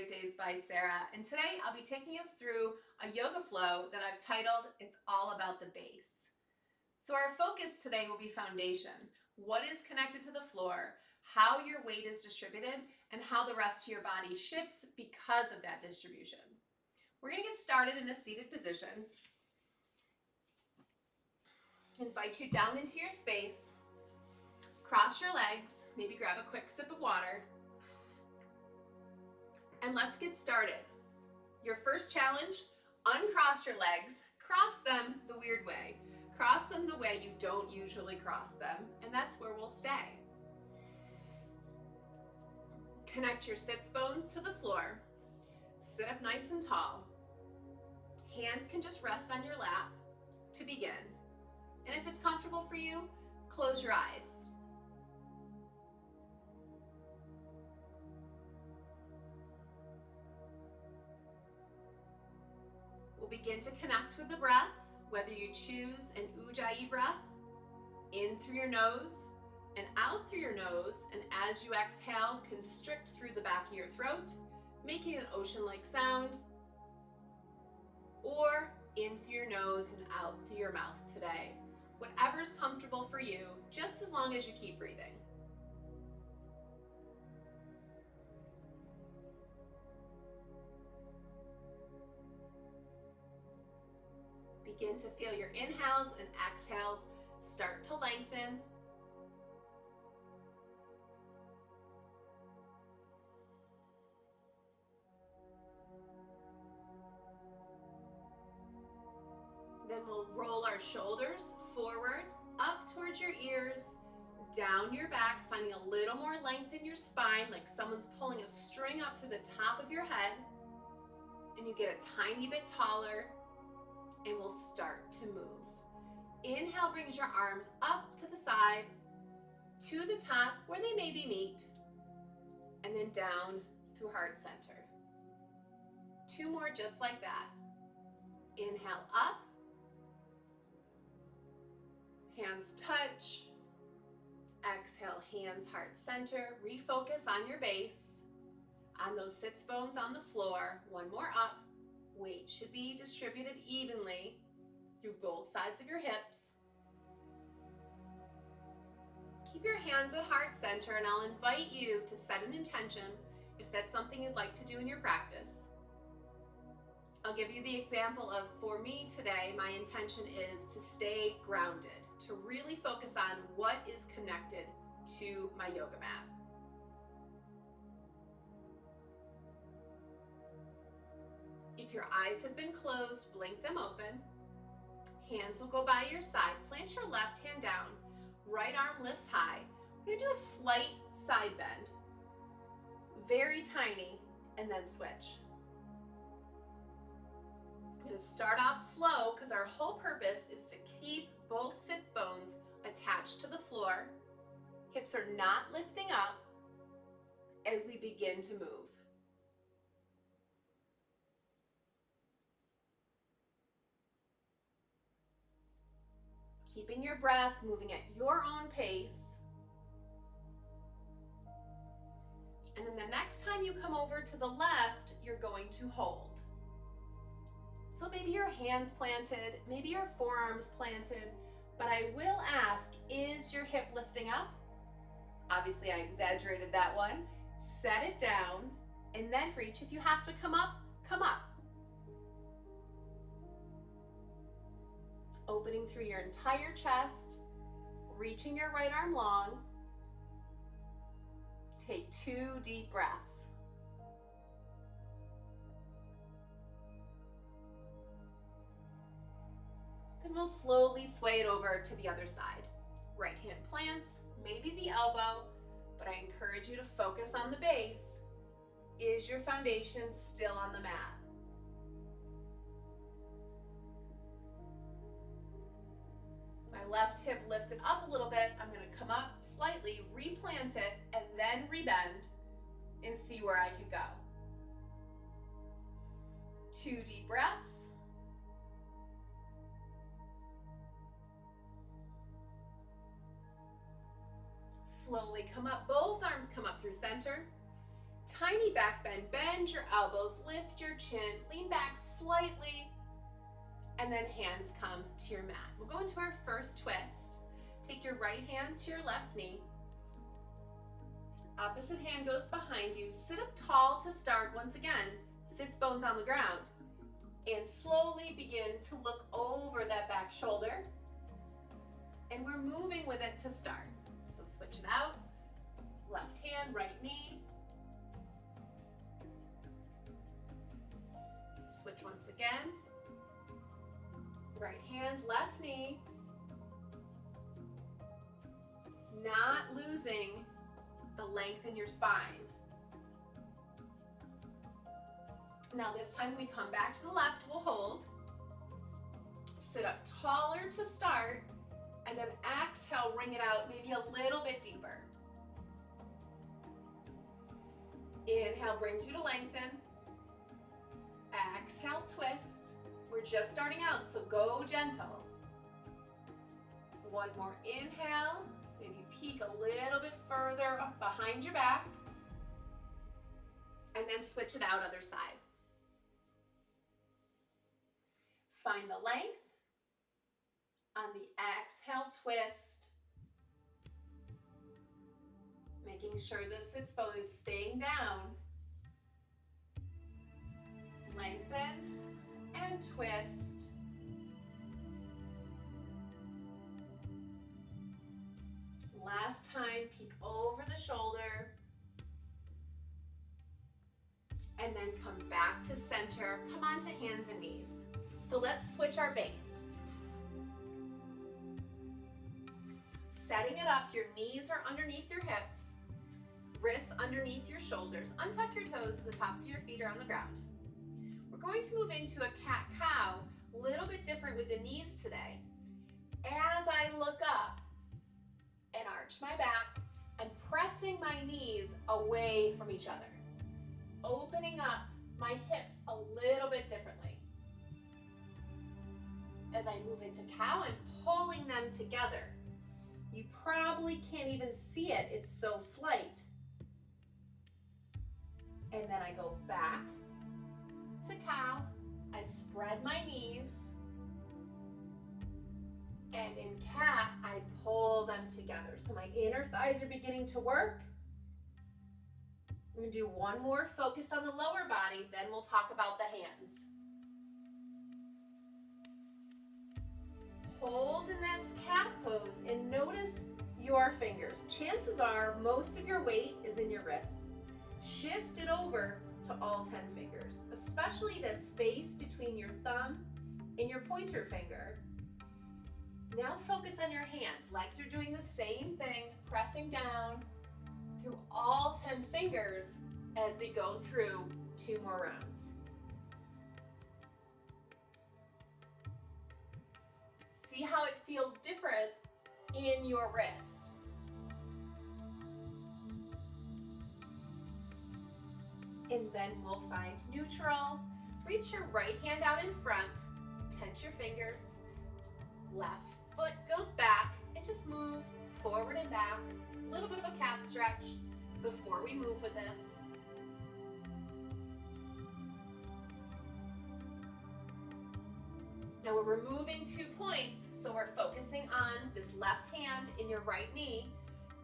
Great Days by Sarah, and today I'll be taking us through a yoga flow that I've titled It's All About the Base. So our focus today will be foundation, what is connected to the floor, how your weight is distributed, and how the rest of your body shifts because of that distribution. We're going to get started in a seated position. Invite you down into your space, cross your legs, maybe grab a quick sip of water, and let's get started. Your first challenge, uncross your legs, cross them the weird way. Cross them the way you don't usually cross them, and that's where we'll stay. Connect your sits bones to the floor. Sit up nice and tall. Hands can just rest on your lap to begin. And if it's comfortable for you, close your eyes. We'll begin to connect with the breath, whether you choose an Ujjayi breath, in through your nose and out through your nose, and as you exhale, constrict through the back of your throat, making an ocean-like sound, or in through your nose and out through your mouth today. Whatever's comfortable for you, just as long as you keep breathing. Begin to feel your inhales and exhales start to lengthen. Then we'll roll our shoulders forward, up towards your ears, down your back, finding a little more length in your spine, like someone's pulling a string up through the top of your head. And you get a tiny bit taller, and we'll start to move. Inhale brings your arms up to the side, to the top where they maybe meet, and then down through heart center. Two more just like that. Inhale up, hands touch. Exhale, hands heart center. Refocus on your base, on those sits bones on the floor. One more up. Weight should be distributed evenly through both sides of your hips. Keep your hands at heart center, and I'll invite you to set an intention if that's something you'd like to do in your practice. I'll give you the example of, for me today, my intention is to stay grounded, to really focus on what is connected to my yoga mat. If your eyes have been closed, blink them open. Hands will go by your side. Plant your left hand down. Right arm lifts high. We're gonna do a slight side bend. Very tiny, and then switch. I'm gonna start off slow because our whole purpose is to keep both sit bones attached to the floor. Hips are not lifting up as we begin to move. Keeping your breath, moving at your own pace. And then the next time you come over to the left, you're going to hold. So maybe your hands planted, maybe your forearms planted, but I will ask, is your hip lifting up? Obviously I exaggerated that one. Set it down and then reach. If you have to come up, come up. Opening through your entire chest, reaching your right arm long. Take 2 deep breaths. Then we'll slowly sway it over to the other side. Right hand plants, maybe the elbow, but I encourage you to focus on the base. Is your foundation still on the mat? My left hip lifted up a little bit. I'm going to come up slightly, replant it, and then rebend and see where I can go. 2 deep breaths. Slowly come up, both arms come up through center. tiny back bend. Bend your elbows, lift your chin, lean back slightly, and then hands come to your mat. We'll go into our first twist. Take your right hand to your left knee. Opposite hand goes behind you. Sit up tall to start. Once again, sits bones on the ground. And slowly begin to look over that back shoulder. And we're moving with it to start. So switch it out. Left hand, right knee. Switch once again. Right hand, left knee. Not losing the length in your spine. Now this time we come back to the left, we'll hold. Sit up taller to start, and then exhale, ring it out maybe a little bit deeper. Inhale brings you to lengthen. Exhale, twist. We're just starting out, so go gentle. One more inhale. Maybe peek a little bit further up behind your back. And then switch it out other side. Find the length. On the exhale, twist. Making sure the sits bone is staying down. Lengthen and twist. Last time, peek over the shoulder. And then come back to center. Come on to hands and knees. So let's switch our base. Setting it up, your knees are underneath your hips, wrists underneath your shoulders. Untuck your toes, the tops of your feet are on the ground. We're going to move into a cat-cow, a little bit different with the knees today. As I look up and arch my back, I'm pressing my knees away from each other, opening up my hips a little bit differently. As I move into cow, I'm pulling them together. You probably can't even see it, it's so slight. And then I go back to cow, I spread my knees, and in cat, I pull them together. So my inner thighs are beginning to work. I'm gonna do one more focused on the lower body, then we'll talk about the hands. Hold in this cat pose and notice your fingers. Chances are most of your weight is in your wrists. Shift it over to all 10 fingers, especially that space between your thumb and your pointer finger. Now focus on your hands. Legs are doing the same thing, pressing down through all 10 fingers as we go through 2 more rounds. See how it feels different in your wrist. And then we'll find neutral. Reach your right hand out in front, tense your fingers. Left foot goes back and just move forward and back. A little bit of a calf stretch before we move with this. Now we're removing 2 points, so we're focusing on this left hand in your right knee.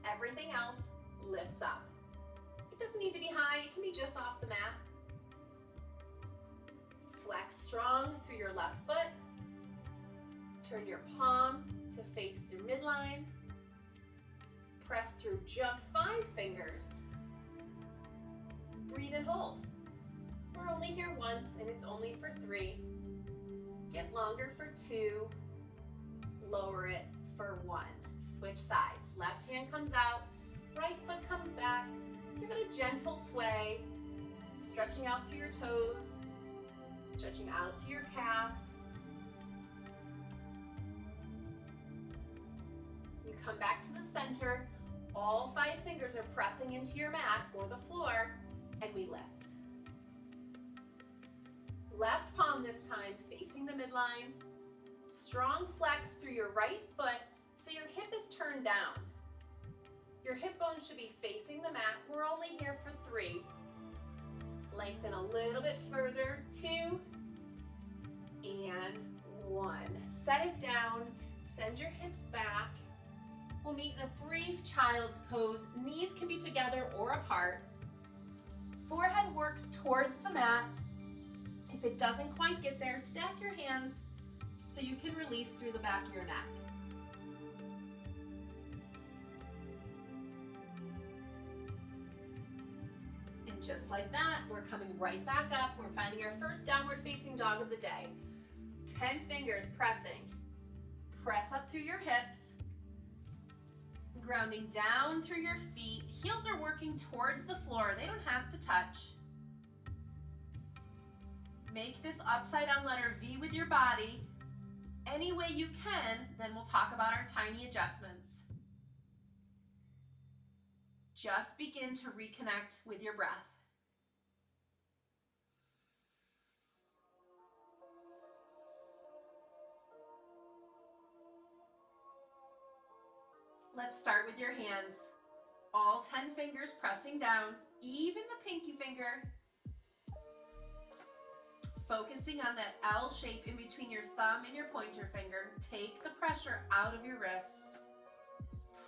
Everything else lifts up. It doesn't need to be high, it can be just off the mat. Flex strong through your left foot. Turn your palm to face your midline. Press through just 5 fingers. Breathe and hold. We're only here once and it's only for 3. Get longer for 2. Lower it for 1. Switch sides. Left hand comes out, right foot comes back. Give it a gentle sway. Stretching out through your toes. Stretching out through your calf. You come back to the center. All 5 fingers are pressing into your mat or the floor, and we lift. Left palm this time facing the midline. Strong flex through your right foot so your hip is turned down. Your hip bone should be facing the mat. We're only here for 3. Lengthen a little bit further, 2, and 1. Set it down, send your hips back. We'll meet in a brief child's pose. Knees can be together or apart. Forehead works towards the mat. If it doesn't quite get there, stack your hands so you can release through the back of your neck. And just like that, we're coming right back up. We're finding our first downward facing dog of the day. 10 fingers pressing. Press up through your hips. Grounding down through your feet. Heels are working towards the floor. They don't have to touch. Make this upside down letter V with your body any way you can, then we'll talk about our tiny adjustments. Just begin to reconnect with your breath. Let's start with your hands. All 10 fingers pressing down, even the pinky finger. Focusing on that L shape in between your thumb and your pointer finger. Take the pressure out of your wrists.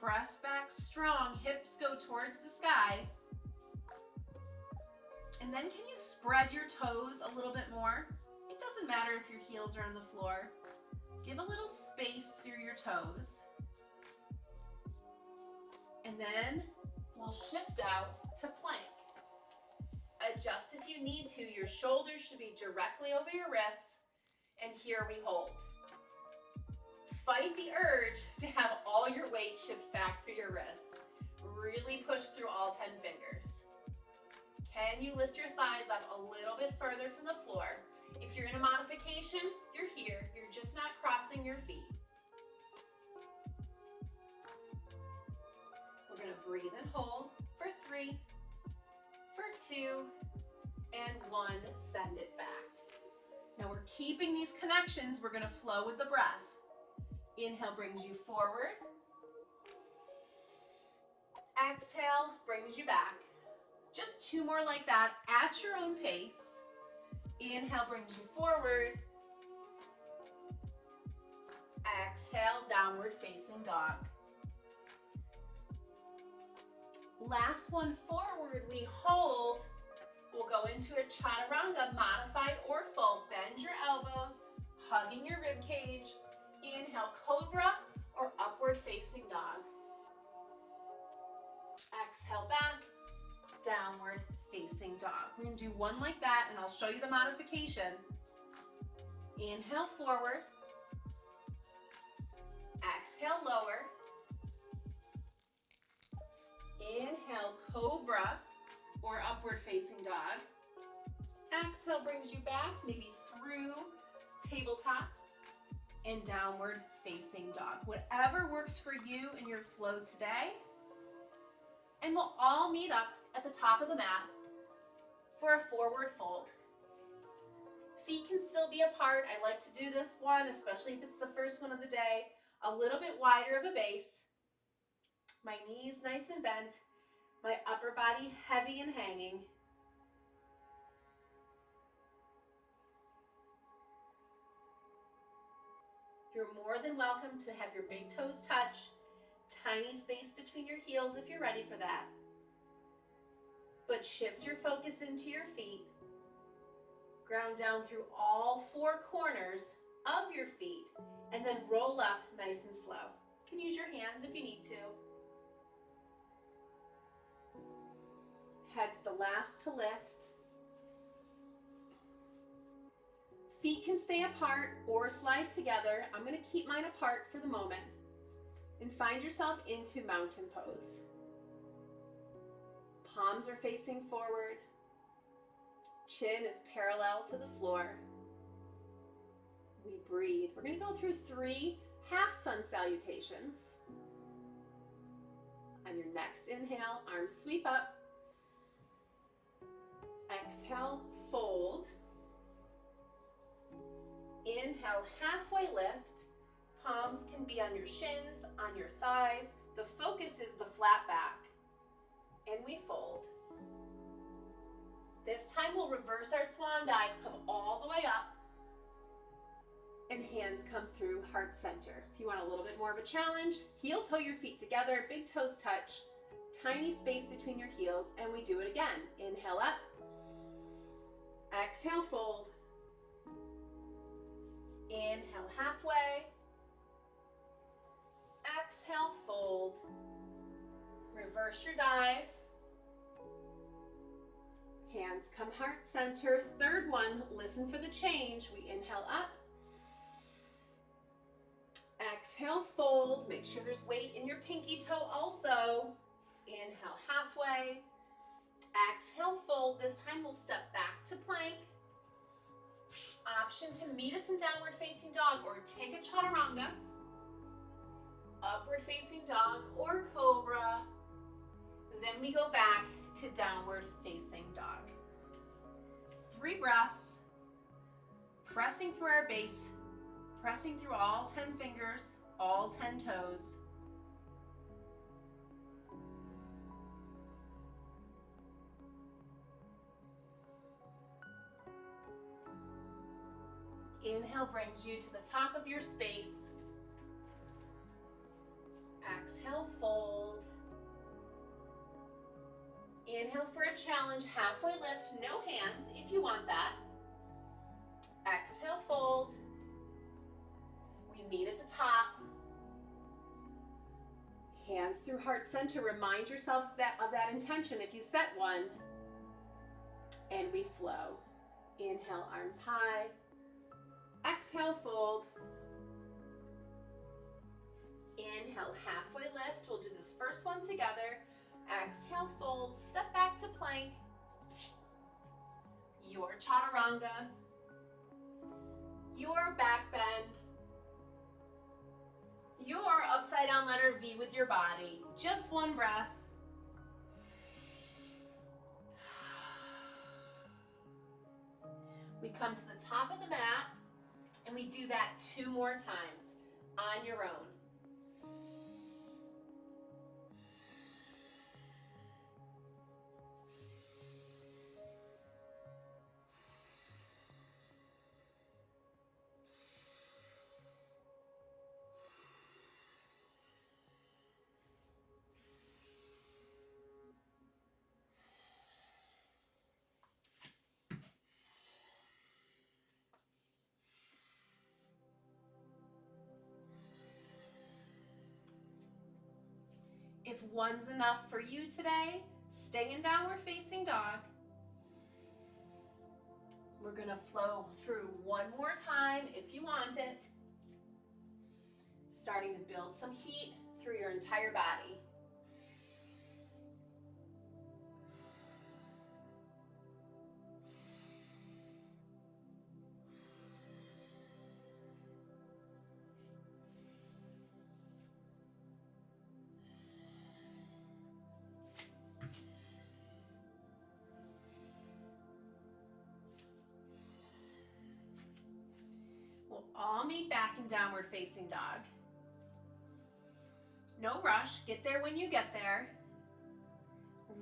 Press back strong, hips go towards the sky. And then can you spread your toes a little bit more? It doesn't matter if your heels are on the floor. Give a little space through your toes. And then we'll shift out to plank. Adjust if you need to. Your shoulders should be directly over your wrists. And here we hold. Fight the urge to have all your weight shift back through your wrist. Really push through all 10 fingers. Can you lift your thighs up a little bit further from the floor? If you're in a modification, you're here. You're just not crossing your feet. We're going to breathe and hold for 3, for 2, and 1. Send it back. Now we're keeping these connections. We're going to flow with the breath. Inhale brings you forward. Exhale brings you back. Just 2 more like that at your own pace. Inhale brings you forward. Exhale, downward facing dog. Last one forward, we hold. We'll go into a chaturanga, modified or full. Bend your elbows, hugging your rib cage. Inhale, cobra or upward facing dog. Exhale back, downward facing dog. We're gonna do 1 like that and I'll show you the modification. Inhale forward. Exhale lower. Inhale, cobra or upward facing dog. Exhale brings you back, maybe through tabletop and downward facing dog. Whatever works for you in your flow today. And we'll all meet up at the top of the mat for a forward fold. Feet can still be apart. I like to do this one, especially if it's the first one of the day, a little bit wider of a base. My knees nice and bent, my upper body heavy and hanging. You're more than welcome to have your big toes touch, tiny space between your heels if you're ready for that. But shift your focus into your feet. Ground down through all 4 corners of your feet and then roll up nice and slow. You can use your hands if you need to. Head's the last to lift. Feet can stay apart or slide together. I'm going to keep mine apart for the moment. And find yourself into mountain pose. Palms are facing forward. Chin is parallel to the floor. We breathe. We're going to go through 3 half sun salutations. On your next inhale, arms sweep up. Exhale, fold. Inhale, halfway lift. Palms can be on your shins, on your thighs. The focus is the flat back. And we fold. This time we'll reverse our swan dive, come all the way up, and hands come through heart center. If you want a little bit more of a challenge, heel toe your feet together, big toes touch, tiny space between your heels, and we do it again. Inhale up, exhale, fold, inhale halfway, exhale, fold, reverse your dive, hands come heart center. Third one, listen for the change. We inhale up, exhale, fold. Make sure there's weight in your pinky toe also. Inhale halfway, exhale, fold. This time we'll step back to plank. Option to meet us in downward facing dog or take a chaturanga. Upward facing dog or cobra. Then we go back to downward facing dog. 3 breaths, pressing through our base, pressing through all 10 fingers, all 10 toes. Inhale brings you to the top of your space. Exhale, fold. Inhale for a challenge, halfway lift, no hands if you want that. Exhale, fold. We meet at the top. Hands through heart center. Remind yourself of that intention if you set one. And we flow. Inhale, arms high. Exhale, fold. Inhale, halfway lift. We'll do this first one together. Exhale, fold. Step back to plank. Your chaturanga. Your back bend. Your upside down letter V with your body. Just one breath. We come to the top of the mat and we do that 2 more times on your own. If one's enough for you today, stay in downward facing dog. We're gonna flow through one more time if you want it. Starting to build some heat through your entire body. We'll all meet back in downward facing dog. No rush, get there when you get there.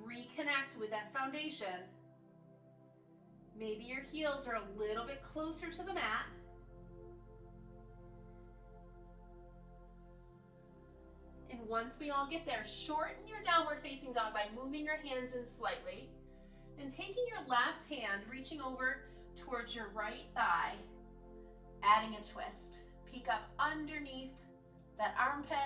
Reconnect with that foundation. Maybe your heels are a little bit closer to the mat. And once we all get there, shorten your downward facing dog by moving your hands in slightly. Then taking your left hand, reaching over towards your right thigh, adding a twist. Peek up underneath that armpit.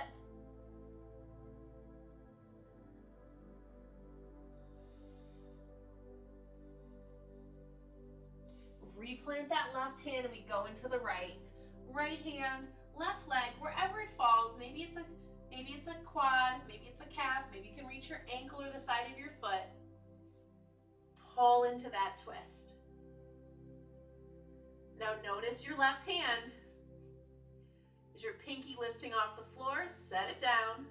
Replant that left hand and we go into the right. Right hand, left leg, wherever it falls. Maybe it's a quad, maybe it's a calf, maybe you can reach your ankle or the side of your foot. Pull into that twist. Now notice your left hand. Is your pinky lifting off the floor? Set it down.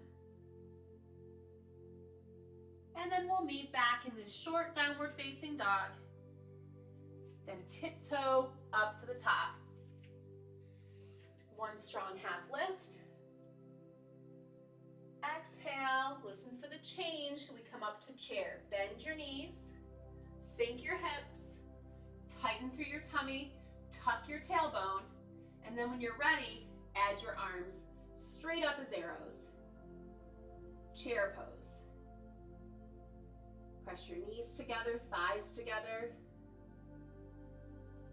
And then we'll meet back in this short downward facing dog. Then tiptoe up to the top. One strong half lift. Exhale, listen for the change. We come up to chair. Bend your knees. Sink your hips, tighten through your tummy, tuck your tailbone, and then when you're ready, add your arms straight up as arrows. Chair pose. Press your knees together, thighs together.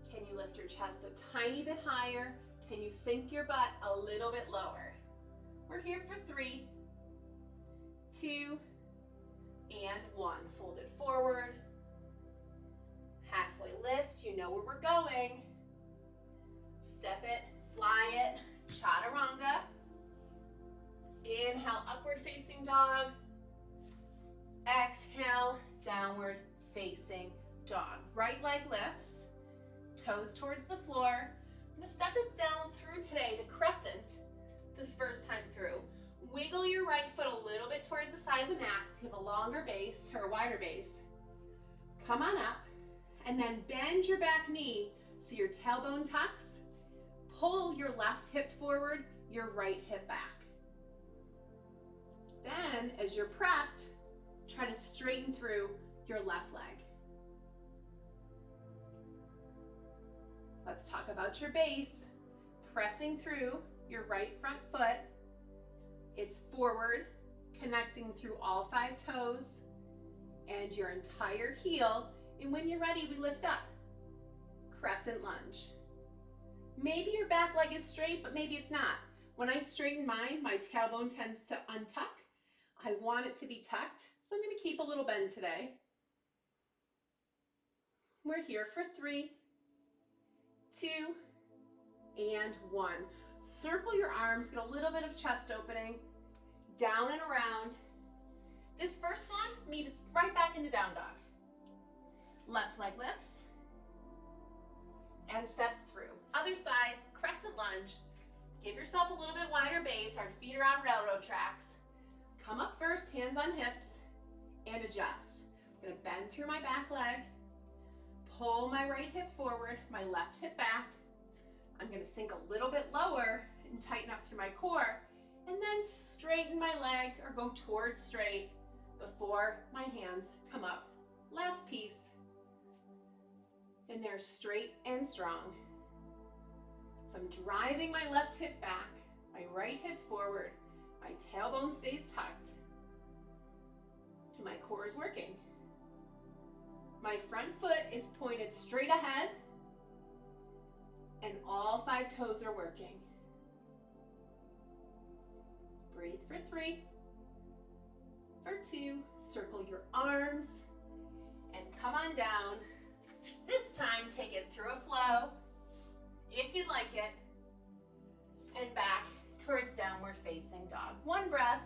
Can you lift your chest a tiny bit higher? Can you sink your butt a little bit lower? We're here for 3, 2, and 1. Fold it forward. Halfway lift, you know where we're going. Step it, fly it, chaturanga. Inhale, upward facing dog. Exhale, downward facing dog. Right leg lifts, toes towards the floor. I'm gonna step it down through today to crescent this first time through. Wiggle your right foot a little bit towards the side of the mat so you have a longer base or a wider base. Come on up and then bend your back knee so your tailbone tucks. Pull your left hip forward, your right hip back. Then, as you're prepped, try to straighten through your left leg. Let's talk about your base. Pressing through your right front foot. It's forward, connecting through all 5 toes and your entire heel. And when you're ready, we lift up. Crescent lunge. Maybe your back leg is straight, but maybe it's not. When I straighten mine, my tailbone tends to untuck. I want it to be tucked, so I'm going to keep a little bend today. We're here for 3, 2, and 1. Circle your arms, get a little bit of chest opening, down and around. This first one meets right back into down dog. Left leg lifts and steps through. Other side, crescent lunge. Give yourself a little bit wider base. Our feet are on railroad tracks. Come up first, hands on hips, and adjust. I'm gonna bend through my back leg, pull my right hip forward, my left hip back. I'm gonna sink a little bit lower and tighten up through my core, and then straighten my leg or go towards straight before my hands come up. Last piece. And they're straight and strong. So I'm driving my left hip back, my right hip forward, my tailbone stays tucked, and my core is working. My front foot is pointed straight ahead, and all 5 toes are working. Breathe for 3, for 2, circle your arms, and come on down. This time, take it through a flow, if you'd like it, and back towards downward facing dog. 1 breath.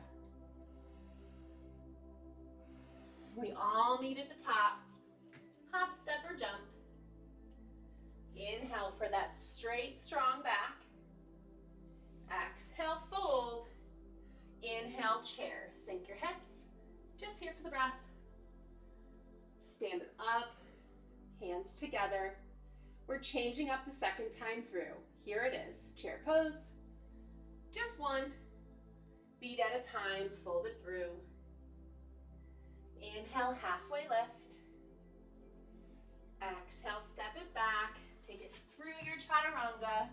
We all meet at the top. Hop, step, or jump. Inhale for that straight, strong back. Exhale, fold. Inhale, chair. Sink your hips. Just here for the breath. Stand it up, hands together. We're changing up the second time through. Here it is, chair pose. Just 1, beat at a time, fold it through. Inhale, halfway lift. Exhale, step it back. Take it through your chaturanga.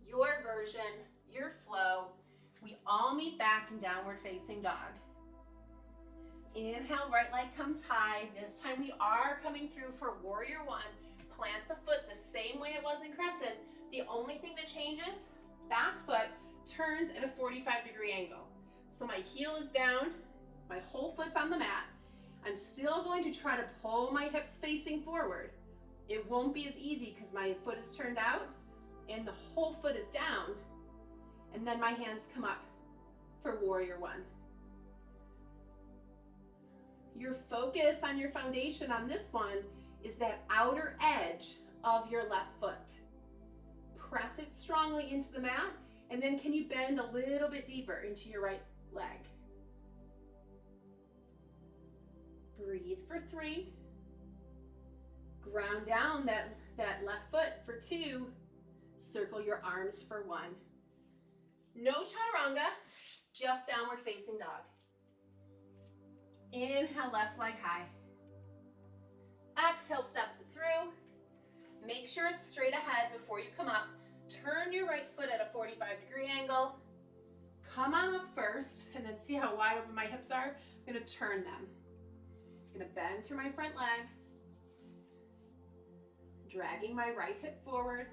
Your version, your flow. We all meet back in downward facing dog. Inhale, right leg comes high. This time we are coming through for warrior 1. Plant the foot the same way it was in crescent. The only thing that changes, back foot turns at a 45-degree angle. So my heel is down, my whole foot's on the mat. I'm still going to try to pull my hips facing forward. It won't be as easy because my foot is turned out and the whole foot is down. And then my hands come up for warrior 1. Your focus on your foundation on this one is that outer edge of your left foot. Press it strongly into the mat, and then can you bend a little bit deeper into your right leg? Breathe for 3. Ground down that left foot for 2. Circle your arms for 1. No chaturanga, just downward facing dog. Inhale, left leg high. Exhale, steps it through. Make sure it's straight ahead before you come up. Turn your right foot at a 45-degree angle. Come on up first, and then see how wide open my hips are. I'm gonna turn them. I'm gonna bend through my front leg, dragging my right hip forward,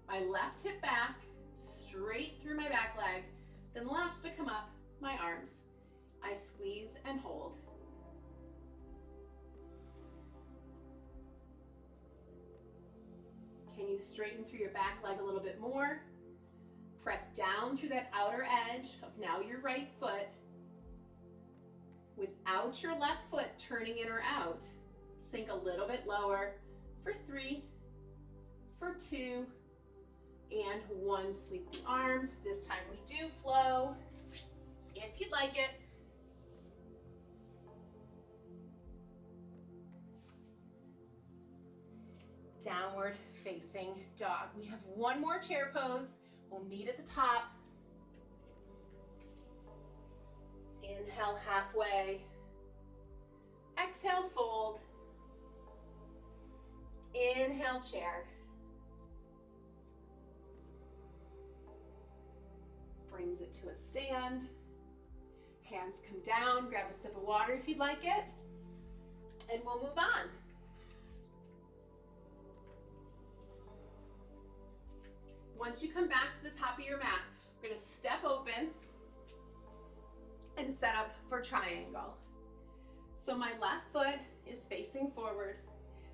my left hip back, straight through my back leg. Then last to come up, my arms. I squeeze and hold. Can you straighten through your back leg a little bit more? Press down through that outer edge of now your right foot without your left foot turning in or out. Sink a little bit lower for 3, for 2, and 1. Sweep the arms. This time we do flow, if you'd like it. Downward facing dog. We have one more chair pose. We'll meet at the top. Inhale, halfway. Exhale, fold. Inhale, chair. Brings it to a stand. Hands come down. Grab a sip of water if you'd like it. And we'll move on. Once you come back to the top of your mat, we're going to step open and set up for triangle. So my left foot is facing forward.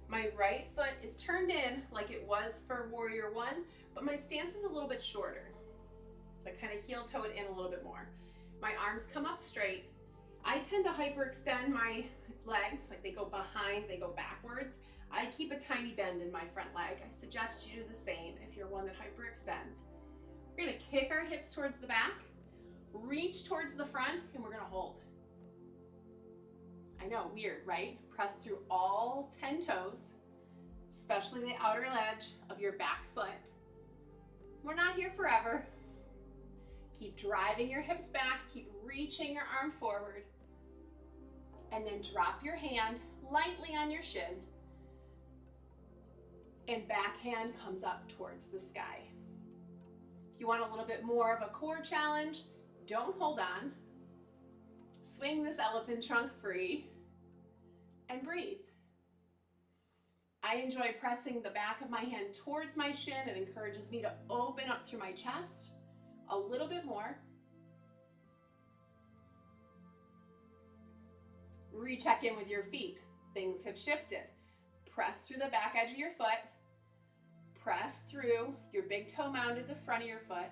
My right foot is turned in like it was for Warrior One, but my stance is a little bit shorter. So I kind of heel toe it in a little bit more. My arms come up straight. I tend to hyperextend my legs, like they go behind, they go backwards. I keep a tiny bend in my front leg. I suggest you do the same if you're one that hyperextends. We're gonna kick our hips towards the back, reach towards the front, and we're gonna hold. I know, weird, right? Press through all 10 toes, especially the outer edge of your back foot. We're not here forever. Keep driving your hips back, keep reaching your arm forward, and then drop your hand lightly on your shin, and back hand comes up towards the sky. If you want a little bit more of a core challenge, don't hold on. Swing this elephant trunk free and breathe. I enjoy pressing the back of my hand towards my shin. It encourages me to open up through my chest a little bit more. Recheck in with your feet. Things have shifted. Press through the back edge of your foot. Press through your big toe mounted the front of your foot.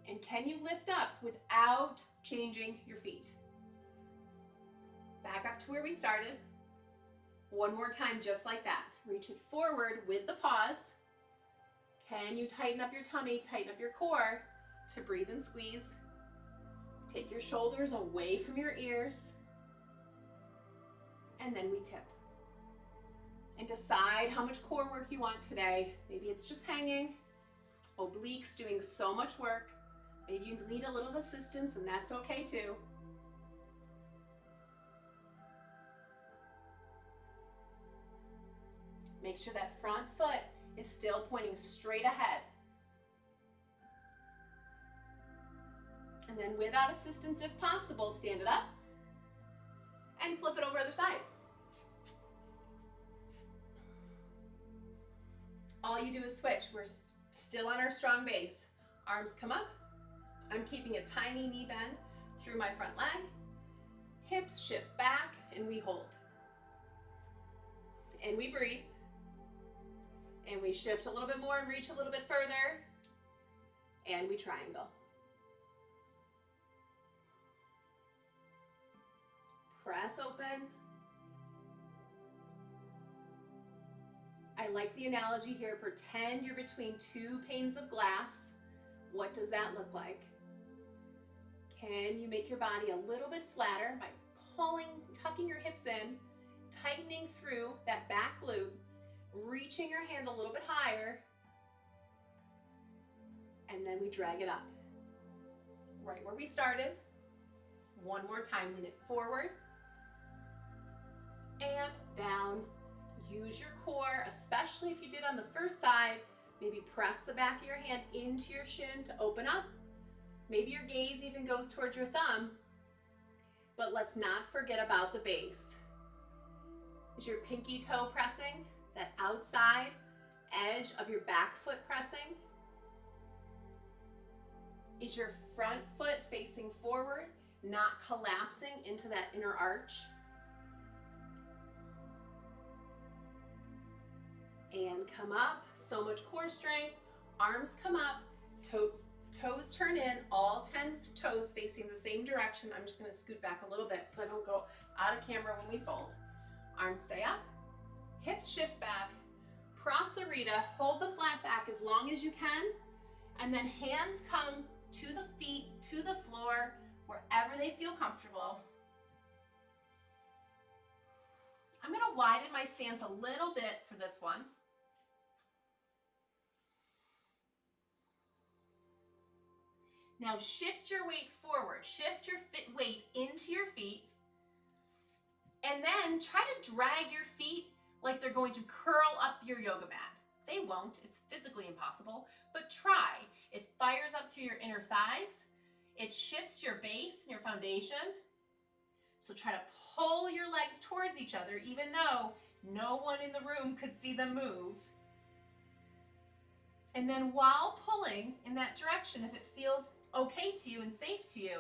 And can you lift up without changing your feet? Back up to where we started. One more time, just like that. Reach it forward with the pause. Can you tighten up your tummy, tighten up your core to breathe and squeeze? Take your shoulders away from your ears. And then we tip. And decide how much core work you want today. Maybe it's just hanging. Obliques doing so much work. Maybe you need a little assistance, and that's okay too. Make sure that front foot is still pointing straight ahead. And then without assistance, if possible, stand it up and flip it over other side. All you do is switch. We're still on our strong base. Arms come up. I'm keeping a tiny knee bend through my front leg. Hips shift back and we hold. And we breathe. And we shift a little bit more and reach a little bit further. And we triangle. Press open. I like the analogy here. Pretend you're between two panes of glass. What does that look like? Can you make your body a little bit flatter by pulling, tucking your hips in, tightening through that back glute, reaching your hand a little bit higher, and then we drag it up. Right where we started. One more time, lean it forward and down. Use your core, especially if you did on the first side. Maybe press the back of your hand into your shin to open up. Maybe your gaze even goes towards your thumb. But let's not forget about the base. Is your pinky toe pressing? That outside edge of your back foot pressing? Is your front foot facing forward, not collapsing into that inner arch? And come up, so much core strength. Arms come up, toes turn in, all 10 toes facing the same direction. I'm just gonna scoot back a little bit so I don't go out of camera when we fold. Arms stay up, hips shift back, Prasarita, hold the flat back as long as you can, and then hands come to the feet, to the floor, wherever they feel comfortable. I'm gonna widen my stance a little bit for this one. Now shift your weight forward, shift your weight into your feet, and then try to drag your feet like they're going to curl up your yoga mat. They won't, it's physically impossible, but try. It fires up through your inner thighs. It shifts your base and your foundation. So try to pull your legs towards each other, even though no one in the room could see them move. And then while pulling in that direction, if it feels okay to you and safe to you,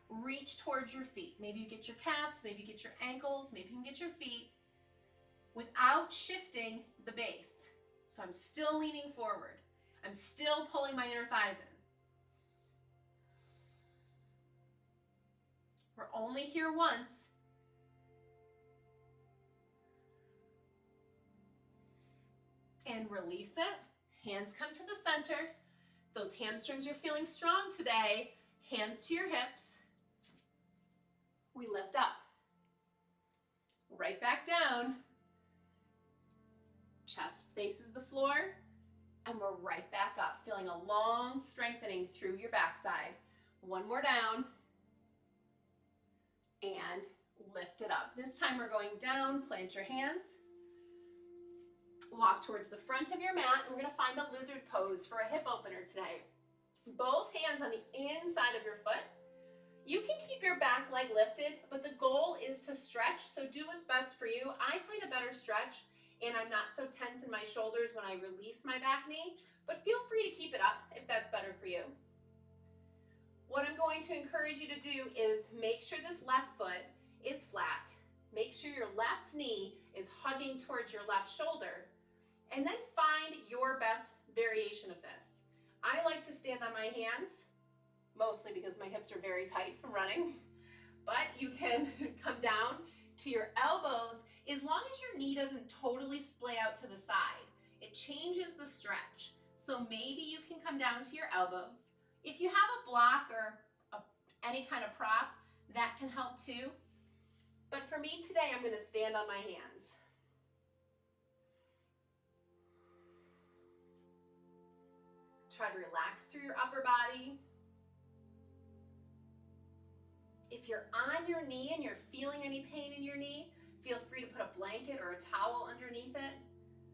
reach towards your feet. Maybe you get your calves, maybe you get your ankles, maybe you can get your feet without shifting the base. So I'm still leaning forward. I'm still pulling my inner thighs in. We're only here once. And release it. Hands come to the center. Those hamstrings are feeling strong today. Hands to your hips. We lift up. Right back down. Chest faces the floor. And we're right back up, feeling a long strengthening through your backside. One more down. And lift it up. This time we're going down. Plant your hands. Walk towards the front of your mat, and we're going to find a lizard pose for a hip opener today. Both hands on the inside of your foot. You can keep your back leg lifted, but the goal is to stretch, so do what's best for you. I find a better stretch, and I'm not so tense in my shoulders when I release my back knee, but feel free to keep it up if that's better for you. What I'm going to encourage you to do is make sure this left foot is flat. Make sure your left knee is hugging towards your left shoulder. And then find your best variation of this. I like to stand on my hands, mostly because my hips are very tight from running, but you can come down to your elbows as long as your knee doesn't totally splay out to the side. It changes the stretch. So maybe you can come down to your elbows. If you have a block or any kind of prop, that can help too. But for me today, I'm going to stand on my hands. Try to relax through your upper body. If you're on your knee and you're feeling any pain in your knee, feel free to put a blanket or a towel underneath it,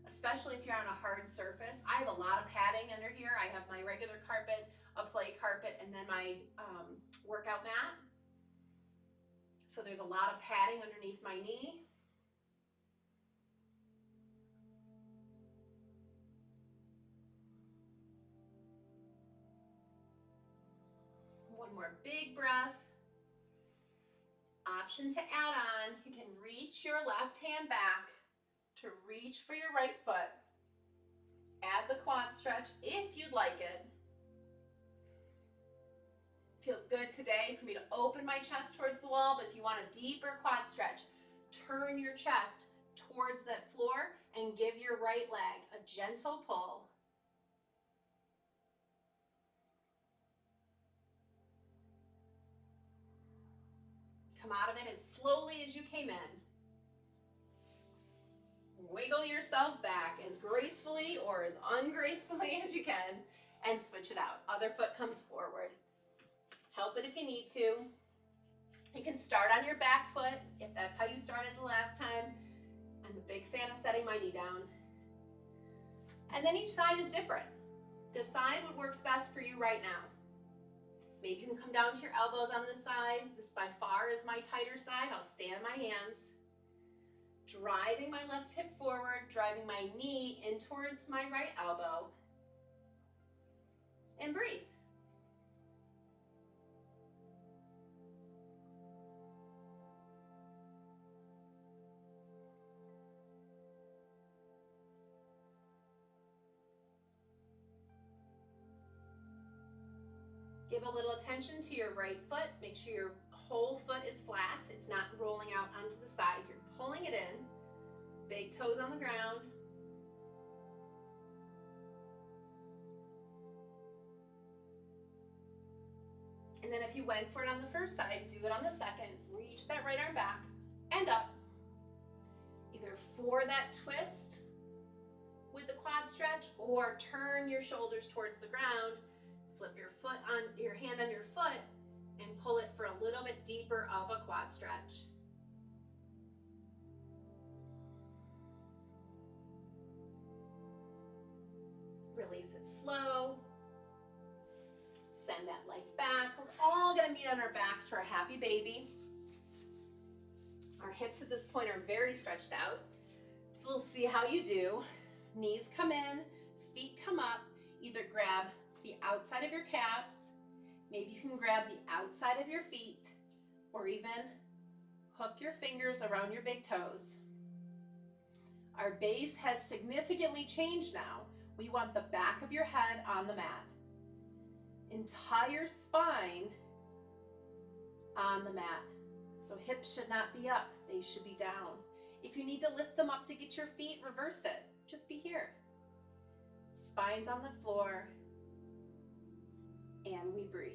especially if you're on a hard surface. I have a lot of padding under here. I have my regular carpet, a play carpet, and then my workout mat. So there's a lot of padding underneath my knee. One more big breath. Option to add on, you can reach your left hand back to reach for your right foot. Add the quad stretch if you'd like it. Feels good today for me to open my chest towards the wall, but if you want a deeper quad stretch, turn your chest towards that floor and give your right leg a gentle pull. Come out of it as slowly as you came in. Wiggle yourself back as gracefully or as ungracefully as you can and switch it out. Other foot comes forward. Help it if you need to. You can start on your back foot if that's how you started the last time. I'm a big fan of setting my knee down. And then each side is different. Decide what works best for you right now. Maybe you can come down to your elbows on this side. This by far is my tighter side. I'll stay on my hands. Driving my left hip forward, driving my knee in towards my right elbow. And breathe. Give a little attention to your right foot. Make sure your whole foot is flat. It's not rolling out onto the side. You're pulling it in. Big toes on the ground. And then if you went for it on the first side, do it on the second. Reach that right arm back and up. Either for that twist with the quad stretch or turn your shoulders towards the ground. Flip your hand on your foot and pull it for a little bit deeper of a quad stretch. Release it slow. Send that leg back. We're all gonna meet on our backs for a happy baby. Our hips at this point are very stretched out. So we'll see how you do. Knees come in, feet come up. Either grab the outside of your calves, maybe you can grab the outside of your feet, or even hook your fingers around your big toes. Our base has significantly changed now. We want the back of your head on the mat. Entire spine on the mat. So hips should not be up, they should be down. If you need to lift them up to get your feet, reverse it. Just be here. Spine's on the floor. And we breathe.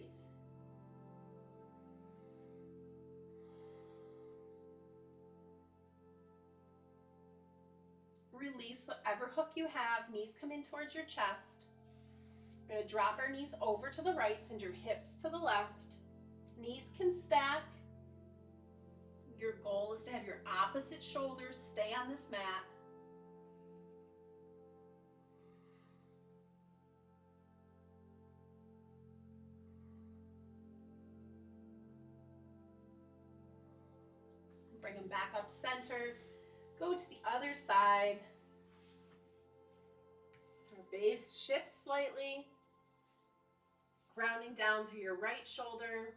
Release whatever hook you have. Knees come in towards your chest. We're going to drop our knees over to the right, send your hips to the left. Knees can stack. Your goal is to have your opposite shoulders stay on this mat. Bring them back up center. Go to the other side. Our base shifts slightly. Grounding down through your right shoulder.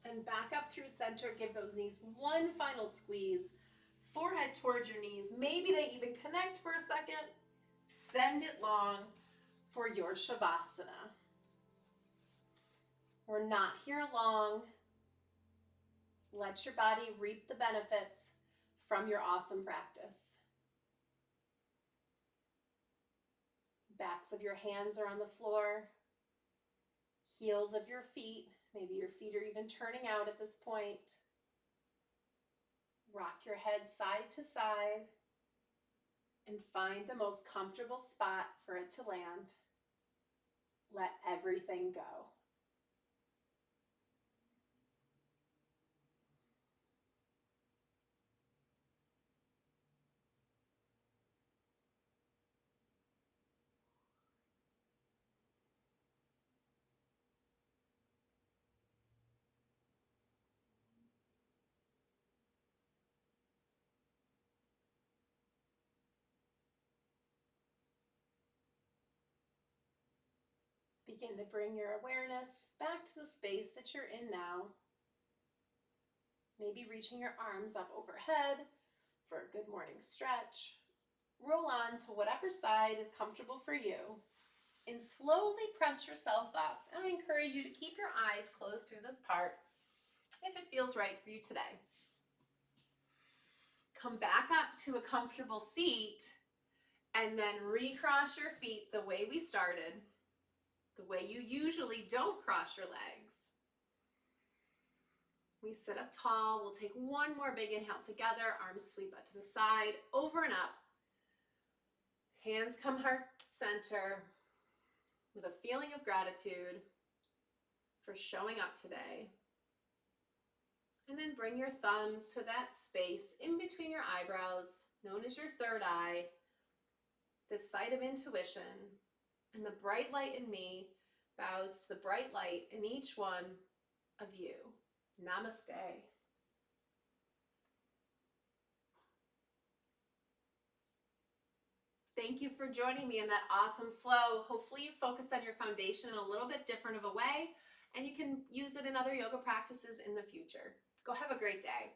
And back up through center. Give those knees one final squeeze. Forehead towards your knees. Maybe they even connect for a second. Send it long for your Shavasana. We're not here long. Let your body reap the benefits from your awesome practice. Backs of your hands are on the floor. Heels of your feet. Maybe your feet are even turning out at this point. Rock your head side to side and find the most comfortable spot for it to land. Let everything go. Begin to bring your awareness back to the space that you're in now. Maybe reaching your arms up overhead for a good morning stretch. Roll on to whatever side is comfortable for you and slowly press yourself up. And I encourage you to keep your eyes closed through this part if it feels right for you today. Come back up to a comfortable seat and then recross your feet the way we started. The way you usually don't cross your legs. We sit up tall. We'll take one more big inhale together. Arms sweep out to the side, over and up. Hands come heart center with a feeling of gratitude for showing up today. And then bring your thumbs to that space in between your eyebrows, known as your third eye, this site of intuition. And the bright light in me bows to the bright light in each one of you. Namaste. Thank you for joining me in that awesome flow. Hopefully you focused on your foundation in a little bit different of a way, and you can use it in other yoga practices in the future. Go have a great day.